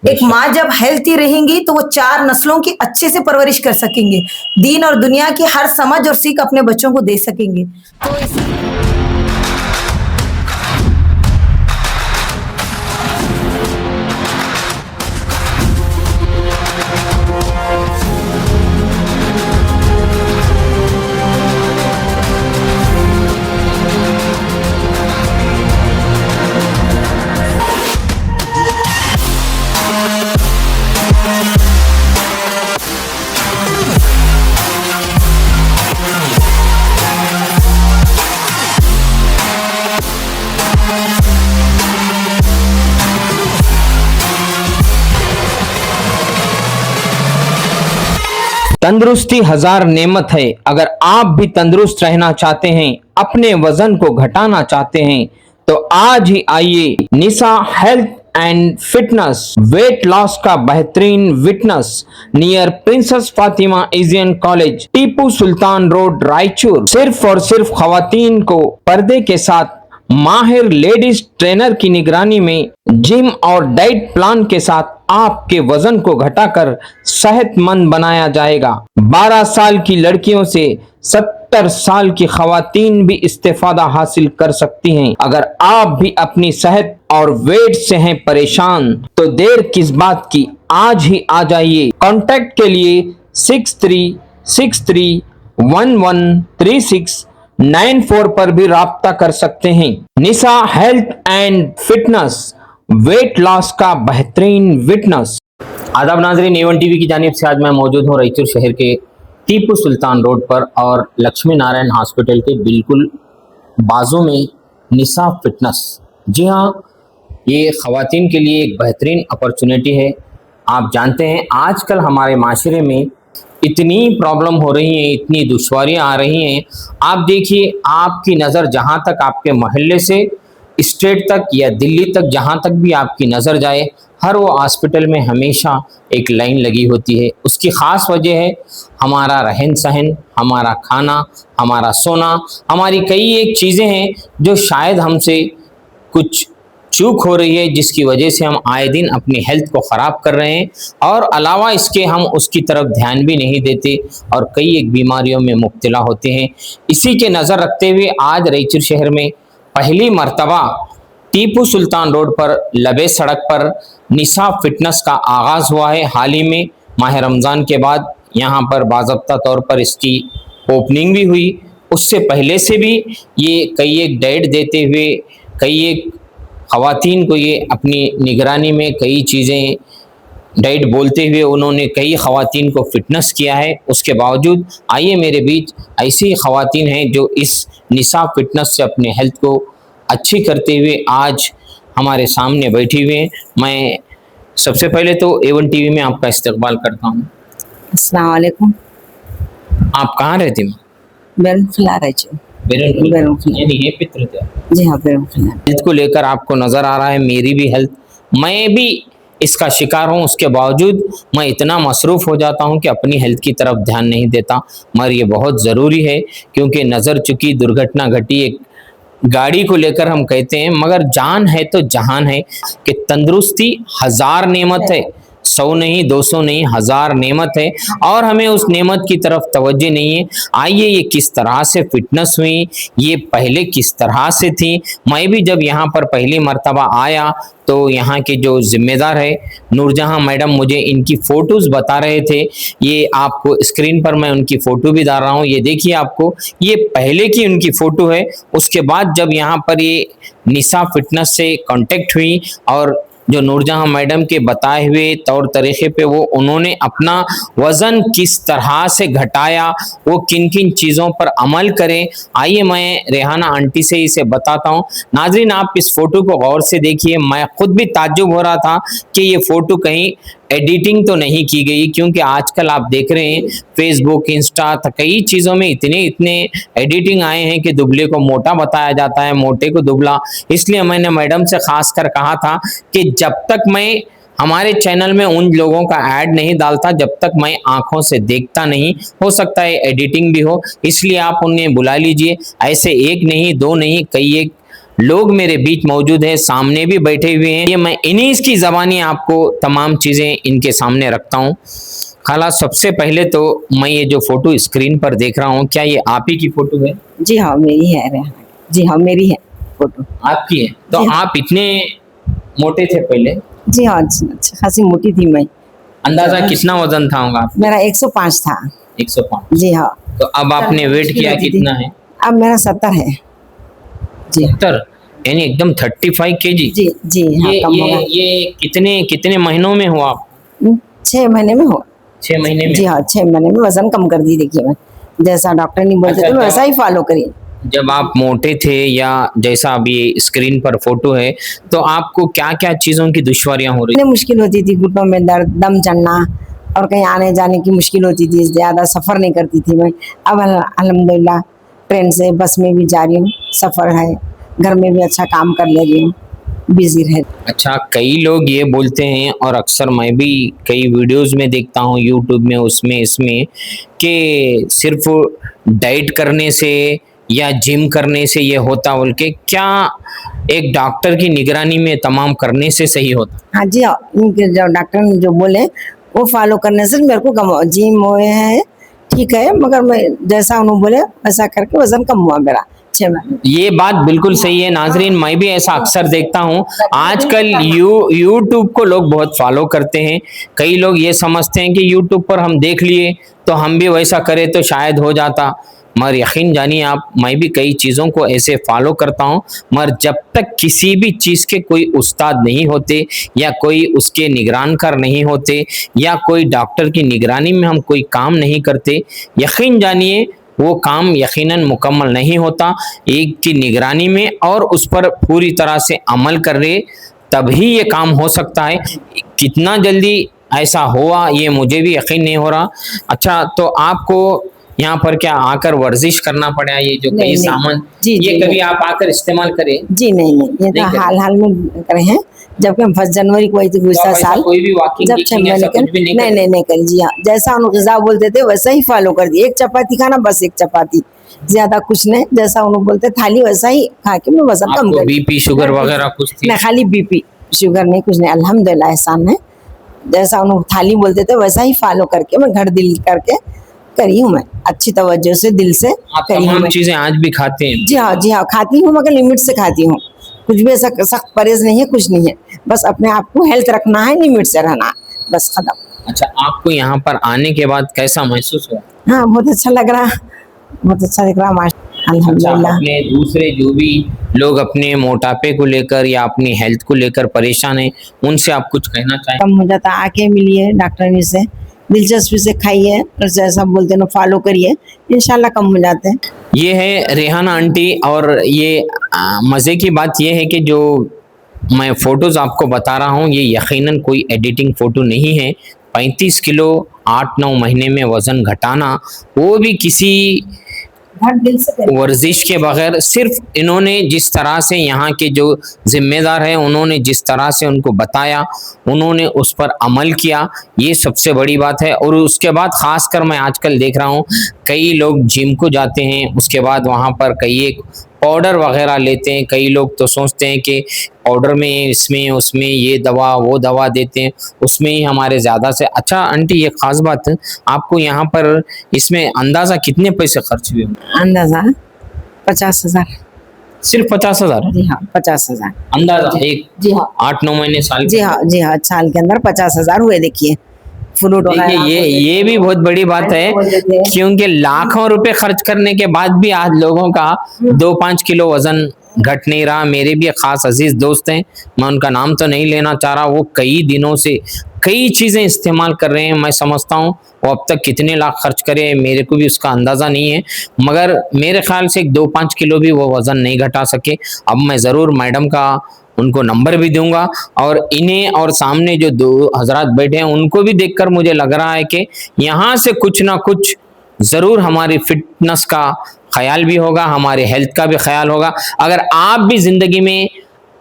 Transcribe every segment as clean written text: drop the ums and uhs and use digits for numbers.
एक माँ जब हेल्थी रहेंगी तो वो 4 नस्लों की अच्छे से परवरिश कर सकेंगे, दीन और दुनिया की हर समझ और सीख अपने बच्चों को दे सकेंगे। तो तंदुरुस्ती हजार नेमत है। अगर आप भी तंदुरुस्त रहना चाहते हैं, अपने वजन को घटाना चाहते हैं, तो आज ही आइए Nisha health and fitness weight loss का बेहतरीन witness near princess Fatima Asian college, Tipu Sultan road, Raichur. सिर्फ और सिर्फ खवातीन को पर्दे के साथ माहिर लेडीज ट्रेनर की निगरानी में जिम और डाइट प्लान के साथ आपके वजन को घटाकर सेहतमंद बनाया जाएगा। 12 साल की लड़कियों से 70 साल की खवातीन भी इस्तेफादा हासिल कर सकती हैं। अगर आप भी अपनी सेहत और वेट से हैं परेशान, तो देर किस बात की, आज ही आ जाइए। कांटेक्ट के लिए 6363113694 पर भी राब्ता कर सकते हैं। Nisha health and fitness weight loss का बेहतरीन विटनेस। आदाब नाजरीन, A1 टीवी की जानिब से आज मैं मौजूद हूँ रायचूर शहर के टीपू सुल्तान रोड पर और लक्ष्मी नारायण हॉस्पिटल के बिल्कुल बाजू में निशा फिटनेस। जी हाँ, ये ख़वातीन के लिए एक बेहतरीन अपॉर्चुनिटी है। आप जानते हैं आजकल हमारे माशरे में इतनी प्रॉब्लम हो रही हैं, इतनी दुश्वारियाँ आ रही हैं। आप देखिए, आपकी नज़र जहाँ तक आपके मोहल्ले से स्टेट तक या दिल्ली तक जहाँ तक भी आपकी नज़र जाए, हर वो हॉस्पिटल में हमेशा एक लाइन लगी होती है। उसकी ख़ास वजह है हमारा रहन सहन, हमारा खाना, हमारा सोना, हमारी कई एक चीज़ें हैं जो शायद हमसे कुछ चूक हो रही है, जिसकी वजह से हम आए दिन अपनी हेल्थ को ख़राब कर रहे हैं और अलावा इसके हम उसकी तरफ ध्यान भी नहीं देते और कई एक बीमारियों में मुब्तला होते हैं। इसी के नज़र रखते हुए आज रायचूर शहर में पहली मर्तबा टीपू सुल्तान रोड पर लबे सड़क पर निशा फिटनेस का आगाज़ हुआ है। हाल ही में माह रमज़ान के बाद यहाँ पर बाज़ाब्ता तौर पर इसकी ओपनिंग भी हुई। उससे पहले से भी ये कई एक डाइट देते हुए, कई एक ख़वातीन को ये अपनी निगरानी में कई चीज़ें डाइट बोलते हुए उन्होंने कई ख़वातीन को फिटनेस किया है। उसके बावजूद आइए मेरे बीच ऐसी ख़वातीन हैं जो इस निशा फिटनेस से अपने हेल्थ को अच्छी करते हुए आज हमारे सामने बैठी हुए हैं। मैं सबसे पहले तो A1 टीवी में आपका इस्तकबाल करता हूँ। अस्सलाम वालेकुम। आप कहाँ रहती हैं? जी हाँ, हेल्थ को लेकर आपको नज़र आ रहा है मेरी भी हेल्थ, मैं भी इसका शिकार हूँ। उसके बावजूद मैं इतना मसरूफ़ हो जाता हूँ कि अपनी हेल्थ की तरफ ध्यान नहीं देता, मगर ये बहुत ज़रूरी है क्योंकि नज़र चुकी दुर्घटना घटी। एक गाड़ी को लेकर हम कहते हैं, मगर जान है तो जहान है कि तंदुरुस्ती हजार नेमत है, 100 नहीं, 200 नहीं, 1000 नेमत है और हमें उस नेमत की तरफ तवज्जो नहीं है। आइए, ये किस तरह से फिटनेस हुई, ये पहले किस तरह से थी। मैं भी जब यहाँ पर पहली मर्तबा आया तो यहाँ के जो जिम्मेदार है नूरजहां मैडम मुझे इनकी फ़ोटोज़ बता रहे थे। ये आपको स्क्रीन पर मैं उनकी फ़ोटो भी डाल रहा हूँ, ये देखिए आपको, ये पहले की उनकी फ़ोटो है। उसके बाद जब यहाँ पर ये निशा फिटनेस से कांटेक्ट हुई और जो नूरजहां मैडम के बताए हुए तौर तरीक़े पे वो उन्होंने अपना वज़न किस तरह से घटाया, वो किन किन चीज़ों पर अमल करें, आइए मैं रेहाना आंटी से इसे बताता हूँ। नाज़रीन, आप इस फ़ोटो को गौर से देखिए। मैं ख़ुद भी ताज्जुब हो रहा था कि ये फ़ोटो कहीं एडिटिंग तो नहीं की गई, क्योंकि आजकल आप देख रहे हैं फेसबुक, इंस्टा, कई चीज़ों में इतने एडिटिंग आए हैं कि दुबले को मोटा बताया जाता है, मोटे को दुबला। इसलिए मैंने मैडम से ख़ास कर कहा था कि जब तक मैं हमारे चैनल में उन लोगों का ऐड नहीं डालता, जब तक मैं आंखों से देखता नहीं, हो सकता है एडिटिंग भी हो, इसलिए आप उन्हें बुला लीजिए। ऐसे एक नहीं, दो नहीं, कई एक लोग मेरे बीच मौजूद हैं, सामने भी बैठे हुए हैं। ये मैं इन्हीं की ज़बानी आपको तमाम चीज़ें इनके सामने रखता हूँ। खाला, सबसे पहले तो मैं ये जो फोटो स्क्रीन पर देख रहा हूँ, क्या ये आप ही की फोटो है? जी हाँ मेरी है जी हाँ मेरी है फोटो। आपकी है? तो जी हाँ। आप इतने मोटे थे पहले? जी हाँ खासी मोटी थी मैं। अंदाजा कितना वजन था होगा? मेरा 105 था। 105। जी हाँ। तो अब आपने वेट किया कितना है? अब मेरा 70 है। जी 70, यानी एकदम 35 केजी। जी जी हाँ, कम होगा। ये कितने कितने महीनों में हुआ? 6 महीने में हो। 6 महीने में? जी हाँ 6 महीने में वजन कम कर दी। देखिए मैं जैसा डॉक्टर ने बोलते थे वैसा ही फॉलो करिए। जब आप मोटे थे या जैसा अभी स्क्रीन पर फोटो है, तो आपको क्या क्या चीजों की दुश्वारियां हो रही? इतनी मुश्किल होती थी, घुटनों में दर्द, दम चढ़ना और कहीं आने जाने की मुश्किल होती थी। ज़्यादा सफ़र नहीं करती थी मैं। अब अल्हम्दुलिल्लाह ट्रेन से बस में भी जा रही हूँ, सफ़र है, घर में भी अच्छा काम कर ले रही हूँ, बिजी रह। अच्छा, कई लोग ये बोलते हैं और अक्सर मैं भी कई वीडियोस में देखता हूँ, यूट्यूब में, उसमें इसमें, कि सिर्फ डाइट करने से या जिम करने से ये होता, बोल के क्या एक डॉक्टर की निगरानी में तमाम करने से सही होता? हाँ जी हाँ, इनके जो डॉक्टर ने जो बोले वो फॉलो करने से मेरे को कम जिम हुए है ठीक है, मगर मैं जैसा उन्होंने बोले वैसा करके वजन कम हुआ मेरा 6 महीने। ये बात बिल्कुल सही है नाजरीन, मैं भी ऐसा अक्सर देखता हूँ। आजकल यूट्यूब को लोग बहुत फॉलो करते हैं। कई लोग ये समझते हैं कि यूट्यूब पर हम देख लिए तो हम भी वैसा करें तो शायद हो जाता, मगर यकीन जानिए आप, मैं भी कई चीज़ों को ऐसे फॉलो करता हूँ, मगर जब तक किसी भी चीज़ के कोई उस्ताद नहीं होते या कोई उसके निगरानकार नहीं होते या कोई डॉक्टर की निगरानी में हम कोई काम नहीं करते, यकीन जानिए वो काम यकीनन मुकम्मल नहीं होता। एक की निगरानी में और उस पर पूरी तरह से अमल कर रहे तभी ये काम हो सकता है। कितना जल्दी ऐसा हुआ ये मुझे भी यकीन नहीं हो रहा। अच्छा, तो आपको यहाँ पर क्या आकर वर्जिश करना पड़ा? ये जो कई सामान जी, ये जी, कभी आप आकर इस्तेमाल करें? जी नहीं ये तो हाल में करे हैं, जबकि हम 1 जनवरी को आई थी गुज़श्ता साल, कोई भी वॉकिंग जब 6 महीने के नहीं करी। जी हाँ, जैसा उन्होंने ग़िज़ा बोलते थे वैसा ही फॉलो कर दिया। 1 चपाती खाना, बस 1 चपाती, ज्यादा कुछ नहीं। जैसा उन्होंने बोलते थाली वैसा ही खा के मैं वजन कम कर। बीपी शुगर वगैरह कुछ थी? नहीं, खाली बीपी शुगर नहीं, कुछ नहीं, अल्हम्दुलिल्लाह एहसान है। जैसा उन्होंने थाली बोलते थे वैसा ही फॉलो करके मैं घर दिल करके करी हूँ। मैं अच्छी तवज्जो से दिल से करी हूँ। चीजें आज भी खाते हैं? जी हाँ खाती हूँ, मगर लिमिट से खाती हूँ। कुछ भी ऐसा सख्त परहेज नहीं है, कुछ नहीं है। बस अपने आप को हेल्थ रखना है, लिमिट से रहना है, बस खत्म। अच्छा, आपको यहाँ पर आने के बाद कैसा महसूस हुआ? हाँ बहुत अच्छा लग रहा, बहुत अच्छा लग रहा अल्हम्दुलिल्लाह। अपने दूसरे जो भी लोग अपने मोटापे को लेकर या अपनी हेल्थ को लेकर परेशान हैं, उनसे आप कुछ कहना चाहें? कम हो जाता, आके मिलिए डॉक्टर से, दिलचस्पी से खाइए और जैसा बोलते हैं फॉलो करिए, इंशाल्लाह कम हो जाते हैं। ये है रेहाना आंटी। और ये मज़े की बात ये है कि जो मैं फ़ोटोज़ आपको बता रहा हूँ ये यकीनन कोई एडिटिंग फ़ोटो नहीं है। 35 किलो 8-9 महीने में वज़न घटाना, वो भी किसी दिल से वर्जिश के बगैर, सिर्फ इन्होंने जिस तरह से यहाँ के जो जिम्मेदार हैं उन्होंने जिस तरह से उनको बताया, उन्होंने उस पर अमल किया, ये सबसे बड़ी बात है। और उसके बाद ख़ासकर मैं आजकल देख रहा हूँ कई लोग जिम को जाते हैं, उसके बाद वहाँ पर कई एक पाउडर वगैरह लेते हैं। कई लोग तो सोचते हैं कि पाउडर में इसमें उसमें ये दवा वो दवा देते हैं, उसमें ही हमारे ज़्यादा से। अच्छा आंटी, ये ख़ास बात है, आपको यहाँ पर इसमें अंदाज़ा कितने पैसे खर्च हुए? अंदाज़ा 50,000। सिर्फ 50,000? जी हाँ 50,000 अंदाज़ा। एक जी हाँ 8-9 महीने साल? जी हाँ साल के अंदर 50,000 हुए। देखिए फ्रूट देखिए ये भी बहुत बड़ी बात है, क्योंकि लाखों रुपए खर्च करने के बाद भी आज लोगों का 2-5 किलो वजन घट नहीं रहा। मेरे भी खास अजीज दोस्त हैं, मैं उनका नाम तो नहीं लेना चाह रहा, वो कई दिनों से कई चीज़ें इस्तेमाल कर रहे हैं। मैं समझता हूँ वो अब तक कितने लाख खर्च करे मेरे को भी उसका अंदाज़ा नहीं है, मगर मेरे ख्याल से 2-5 किलो भी वो वज़न नहीं घटा सके। अब मैं ज़रूर मैडम का उनको नंबर भी दूंगा, और इन्हें और सामने जो 2 हजरात बैठे हैं उनको भी देखकर मुझे लग रहा है कि यहाँ से कुछ ना कुछ ज़रूर हमारी फिटनेस का ख्याल भी होगा, हमारे हेल्थ का भी ख्याल होगा। अगर आप भी ज़िंदगी में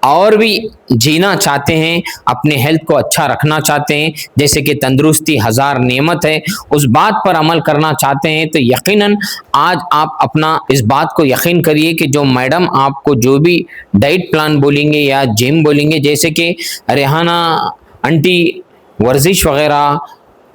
और भी जीना चाहते हैं, अपने हेल्थ को अच्छा रखना चाहते हैं, जैसे कि तंदुरुस्ती हजार नेमत है, उस बात पर अमल करना चाहते हैं, तो यकीनन आज आप अपना इस बात को यकीन करिए कि जो मैडम आपको जो भी डाइट प्लान बोलेंगे या जिम बोलेंगे, जैसे कि रेहाना आंटी वर्जिश वगैरह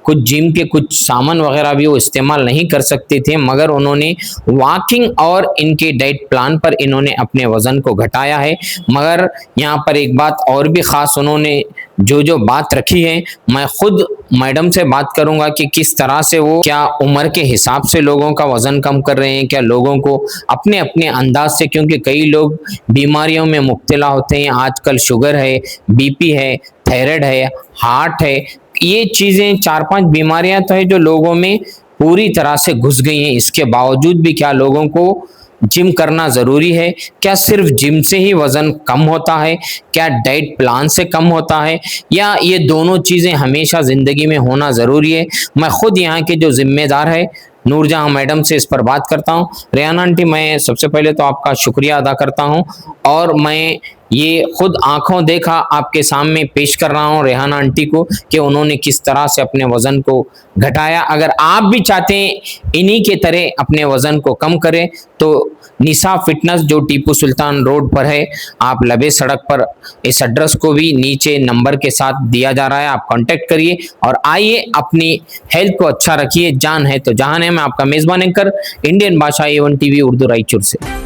कुछ जिम के कुछ सामान वगैरह भी वो इस्तेमाल नहीं कर सकते थे, मगर उन्होंने वॉकिंग और इनके डाइट प्लान पर इन्होंने अपने वज़न को घटाया है। मगर यहाँ पर एक बात और भी ख़ास उन्होंने जो बात रखी है, मैं खुद मैडम से बात करूंगा कि किस तरह से वो क्या उम्र के हिसाब से लोगों का वज़न कम कर रहे हैं, क्या लोगों को अपने अपने अंदाज से, क्योंकि कई लोग बीमारियों में मुब्तला होते हैं आजकल, शुगर है, बीपी है, थायराइड है, हार्ट है, ये चीज़ें 4-5 बीमारियां तो है जो लोगों में पूरी तरह से घुस गई हैं। इसके बावजूद भी क्या लोगों को जिम करना ज़रूरी है? क्या सिर्फ जिम से ही वज़न कम होता है? क्या डाइट प्लान से कम होता है? या ये दोनों चीज़ें हमेशा ज़िंदगी में होना ज़रूरी है? मैं खुद यहाँ के जो जिम्मेदार है नूरजहां मैडम से इस पर बात करता हूँ। रेहाना आंटी, मैं सबसे पहले तो आपका शुक्रिया अदा करता हूँ और मैं ये खुद आंखों देखा आपके सामने पेश कर रहा हूँ रेहाना आंटी को कि उन्होंने किस तरह से अपने वज़न को घटाया। अगर आप भी चाहते हैं इन्हीं के तरह अपने वज़न को कम करें तो निशा फिटनेस जो टीपू सुल्तान रोड पर है, आप लबे सड़क पर, इस एड्रेस को भी नीचे नंबर के साथ दिया जा रहा है, आप कांटेक्ट करिए और आइए अपनी हेल्थ को अच्छा रखिए। जान है तो जहान है। मैं आपका मेज़बान एंकर इंडियन भाषा A1 TV उर्दू रायचूर से।